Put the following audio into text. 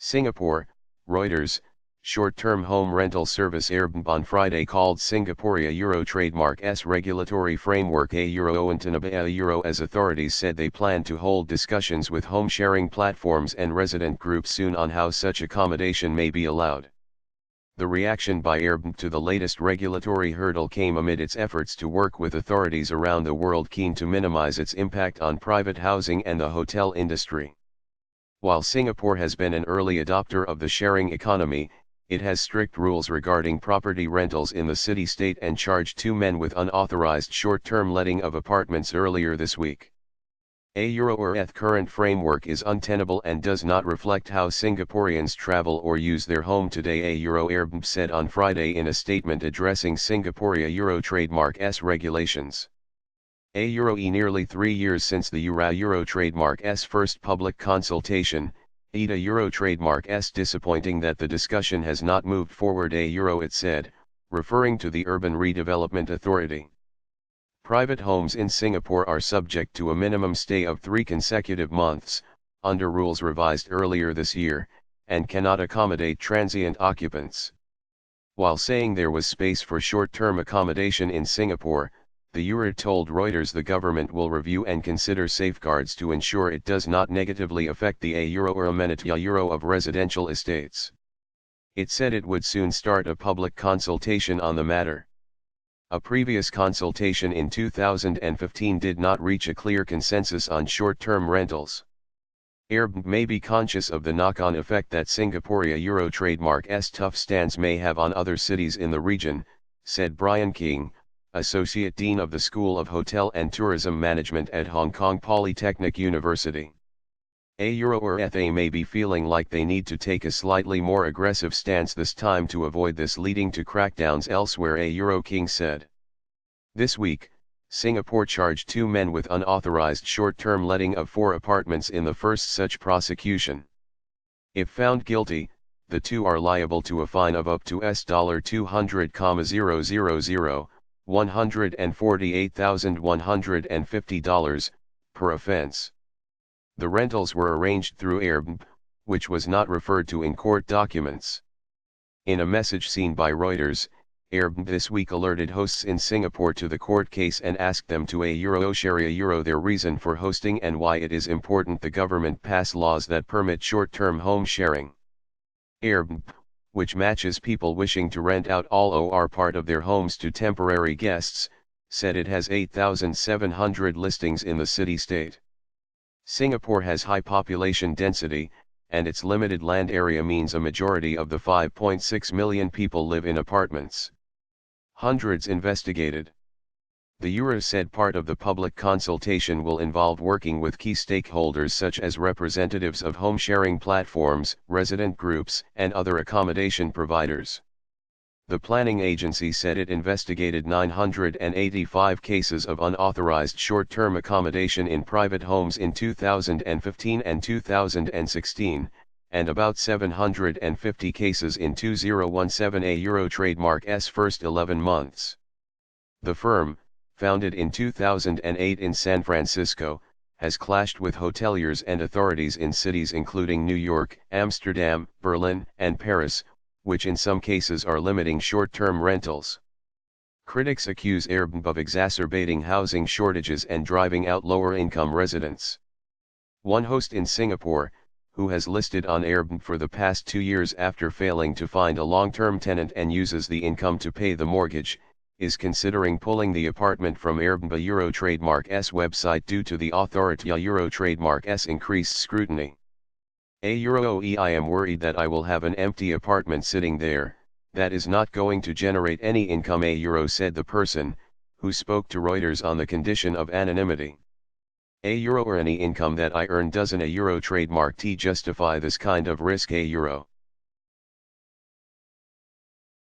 Singapore, Reuters, short-term home rental service Airbnb on Friday called Singaporea Euro trademark S regulatory framework a Euro untenable a Euro as authorities said they plan to hold discussions with home-sharing platforms and resident groups soon on how such accommodation may be allowed. The reaction by Airbnb to the latest regulatory hurdle came amid its efforts to work with authorities around the world keen to minimize its impact on private housing and the hotel industry. While Singapore has been an early adopter of the sharing economy, it has strict rules regarding property rentals in the city-state and charged 2 men with unauthorized short-term letting of apartments earlier this week. A Euro current framework is untenable and does not reflect how Singaporeans travel or use their home today, a Euro Airbnb said on Friday in a statement addressing Singaporea Euro trademark S regulations. A Euro nearly 3 years since the Euro trademark S first public consultation, ETA Euro trademark S disappointing that the discussion has not moved forward, a Euro it said, referring to the Urban Redevelopment Authority. Private homes in Singapore are subject to a minimum stay of 3 consecutive months, under rules revised earlier this year, and cannot accommodate transient occupants. While saying there was space for short-term accommodation in Singapore, the Euro told Reuters the government will review and consider safeguards to ensure it does not negatively affect the Euro or amenity Euro of residential estates. It said it would soon start a public consultation on the matter. A previous consultation in 2015 did not reach a clear consensus on short-term rentals. Airbnb may be conscious of the knock-on effect that Singaporea Euro trademark S tough stance may have on other cities in the region, said Brian King, Associate Dean of the School of Hotel and Tourism Management at Hong Kong Polytechnic University. A Euro or FA may be feeling like they need to take a slightly more aggressive stance this time to avoid this leading to crackdowns elsewhere, a Euro King said. This week, Singapore charged 2 men with unauthorized short-term letting of 4 apartments in the first such prosecution. If found guilty, the 2 are liable to a fine of up to $200,000, $148,150, per offense. The rentals were arranged through Airbnb, which was not referred to in court documents. In a message seen by Reuters, Airbnb this week alerted hosts in Singapore to the court case and asked them to share their reason for hosting and why it is important the government pass laws that permit short-term home sharing. Airbnb, which matches people wishing to rent out all or part of their homes to temporary guests, said it has 8,700 listings in the city-state. Singapore has high population density, and its limited land area means a majority of the 5.6 million people live in apartments. Hundreds investigated. The Euro said part of the public consultation will involve working with key stakeholders such as representatives of home-sharing platforms, resident groups, and other accommodation providers. The planning agency said it investigated 985 cases of unauthorized short-term accommodation in private homes in 2015 and 2016, and about 750 cases in 2017, a Euro trademark S first 11 months. The firm, founded in 2008 in San Francisco, has clashed with hoteliers and authorities in cities including New York, Amsterdam, Berlin, and Paris, which in some cases are limiting short-term rentals. Critics accuse Airbnb of exacerbating housing shortages and driving out lower-income residents. One host in Singapore, who has listed on Airbnb for the past 2 years after failing to find a long-term tenant and uses the income to pay the mortgage, is considering pulling the apartment from Airbnb Euro trademark S website due to the authority Euro trademark S increased scrutiny. A Euro I am worried that I will have an empty apartment sitting there, that is not going to generate any income, a Euro said the person, who spoke to Reuters on the condition of anonymity. A Euro or any income that I earn doesn't a Euro trademark T justify this kind of risk, a Euro.